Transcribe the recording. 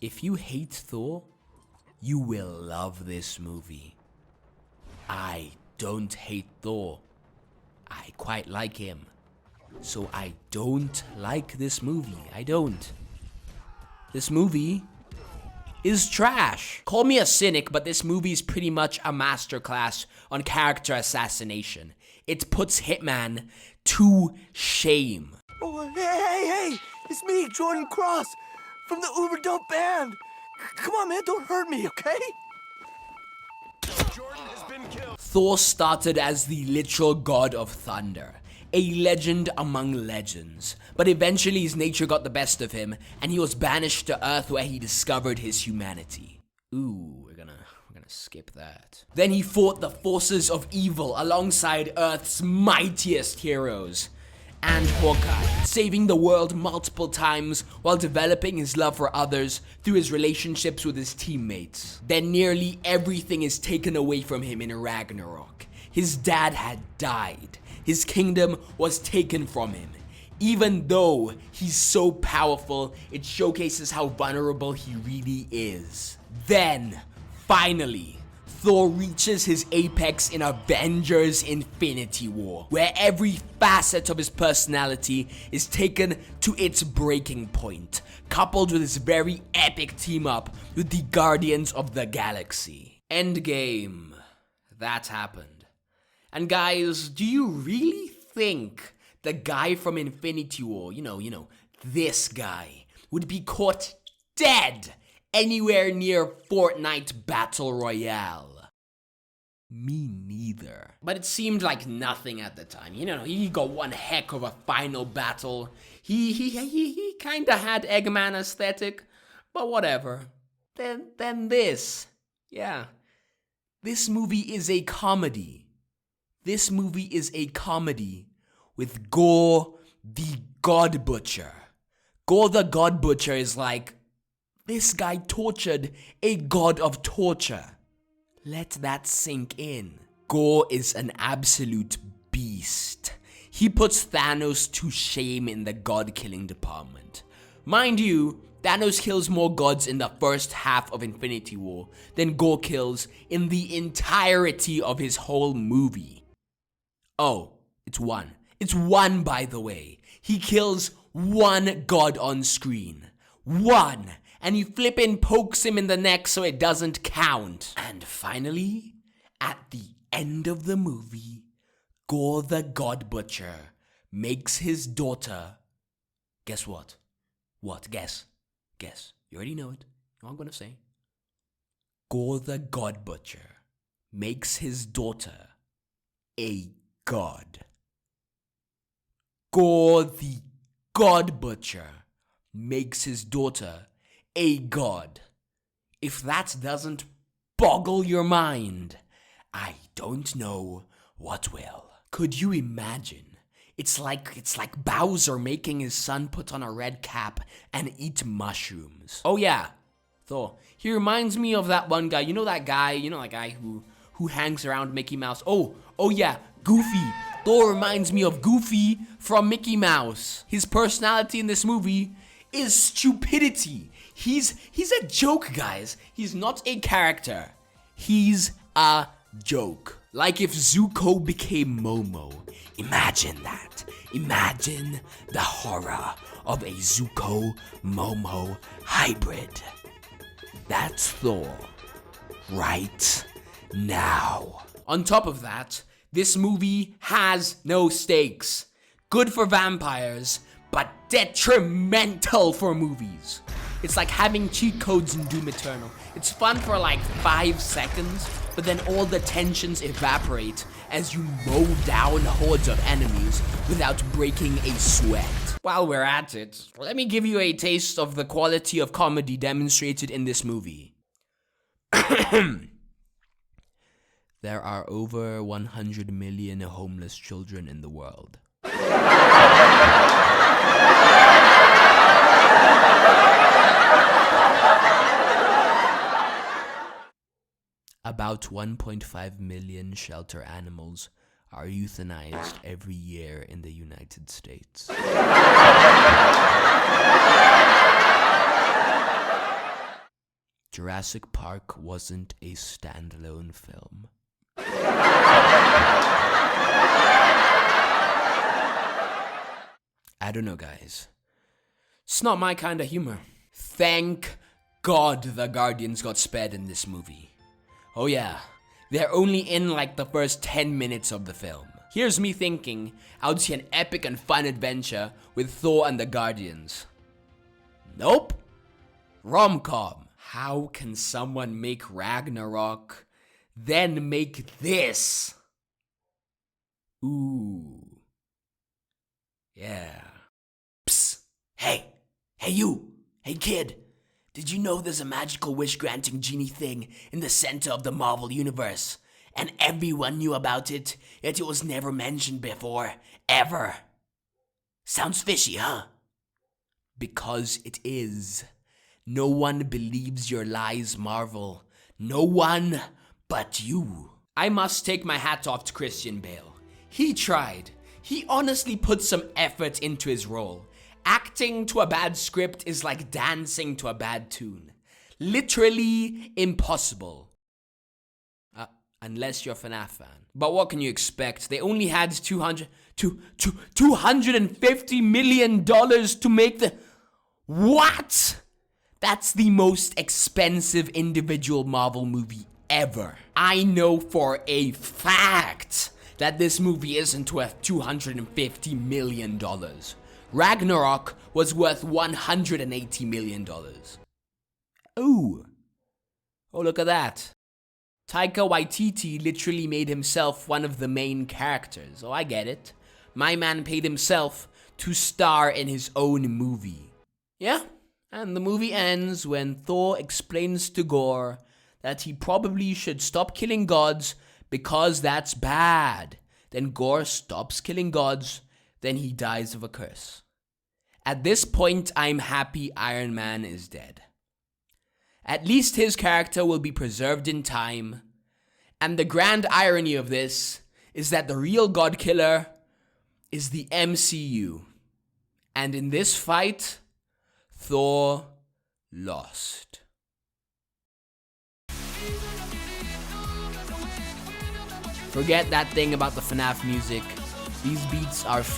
If you hate Thor, you will love this movie. I don't hate Thor. I quite like him. So I don't like this movie. I don't. This movie is trash. Call me a cynic, but this movie is pretty much a masterclass on character assassination. It puts Hitman to shame. Oh, hey, it's me, Jordan Cross, from the Uber Dope Band. Come on, man, don't hurt me, okay? Jordan has been killed. Thor started as the literal god of thunder, a legend among legends, but eventually his nature got the best of him, and he was banished to Earth where he discovered his humanity. Ooh, we're gonna skip that. Then he fought the forces of evil alongside Earth's mightiest heroes, and Hawkeye, saving the world multiple times while developing his love for others through his relationships with his teammates. Then nearly everything is taken away from him in Ragnarok. His dad had died. His kingdom was taken from him. Even though he's so powerful, it showcases how vulnerable he really is. Then, finally, Thor reaches his apex in Avengers Infinity War, where every facet of his personality is taken to its breaking point, coupled with his very epic team-up with the Guardians of the Galaxy. Endgame. That happened. And guys, do you really think the guy from Infinity War, you know, this guy, would be caught dead anywhere near Fortnite Battle Royale? Me neither. But it seemed like nothing at the time. He got one heck of a final battle. He kinda had Eggman aesthetic, but whatever. Then this. Yeah. This movie is a comedy. This movie is a comedy with Gore the God Butcher. Gore the God Butcher is like, this guy tortured a god of torture. Let that sink in. Gore is an absolute beast. He puts Thanos to shame in the god-killing department. Mind you, Thanos kills more gods in the first half of Infinity War than Gore kills in the entirety of his whole movie. Oh, it's one. It's one, by the way. He kills one god on screen. One. And he flippin' pokes him in the neck so it doesn't count. And finally, at the end of the movie, Gore the God Butcher makes his daughter... Guess what? What? Guess. You already know it. You know what I'm gonna say? Gore the God Butcher makes his daughter a god. Gore the God Butcher makes his daughter a god. If that doesn't boggle your mind, I don't know what will. Could you imagine? It's like Bowser making his son put on a red cap and eat mushrooms. Oh yeah, Thor. He reminds me of that one guy. That guy who hangs around Mickey Mouse. Oh yeah, Goofy. Thor reminds me of Goofy from Mickey Mouse. His personality in this movie is stupidity. He's a joke, guys. He's not a character. He's a joke. Like if Zuko became Momo. Imagine that. Imagine the horror of a Zuko-Momo hybrid. That's Thor. Right now. On top of that, this movie has no stakes. Good for vampires, but detrimental for movies. It's like having cheat codes in Doom Eternal. It's fun for like 5 seconds, but then all the tensions evaporate as you mow down hordes of enemies without breaking a sweat. While we're at it, let me give you a taste of the quality of comedy demonstrated in this movie. There are over 100 million homeless children in the world. About 1.5 million shelter animals are euthanized every year in the United States. Jurassic Park wasn't a standalone film. I don't know, guys. It's not my kind of humor. Thank God the Guardians got spared in this movie. Oh yeah, they're only in like the first 10 minutes of the film. Here's me thinking I would see an epic and fun adventure with Thor and the Guardians. Nope. Rom-com. How can someone make Ragnarok, then make this? Ooh. Yeah. Psst. Hey you. Hey kid. Did you know there's a magical wish-granting genie thing in the center of the Marvel Universe? And everyone knew about it, yet it was never mentioned before, ever. Sounds fishy, huh? Because it is. No one believes your lies, Marvel. No one but you. I must take my hat off to Christian Bale. He tried. He honestly put some effort into his role. Acting to a bad script is like dancing to a bad tune. Literally impossible. Unless you're a FNAF fan. But what can you expect? They only had $250 million to make the... What? That's the most expensive individual Marvel movie ever. I know for a fact that this movie isn't worth $250 million. Ragnarok was worth $180 million. Oh, look at that. Taika Waititi literally made himself one of the main characters. Oh, I get it. My man paid himself to star in his own movie. Yeah, and the movie ends when Thor explains to Gore that he probably should stop killing gods because that's bad. Then Gore stops killing gods, then he dies of a curse. At this point, I'm happy Iron Man is dead. At least his character will be preserved in time. And the grand irony of this is that the real God Killer is the MCU. And in this fight, Thor lost. Forget that thing about the FNAF music. These beats are fine.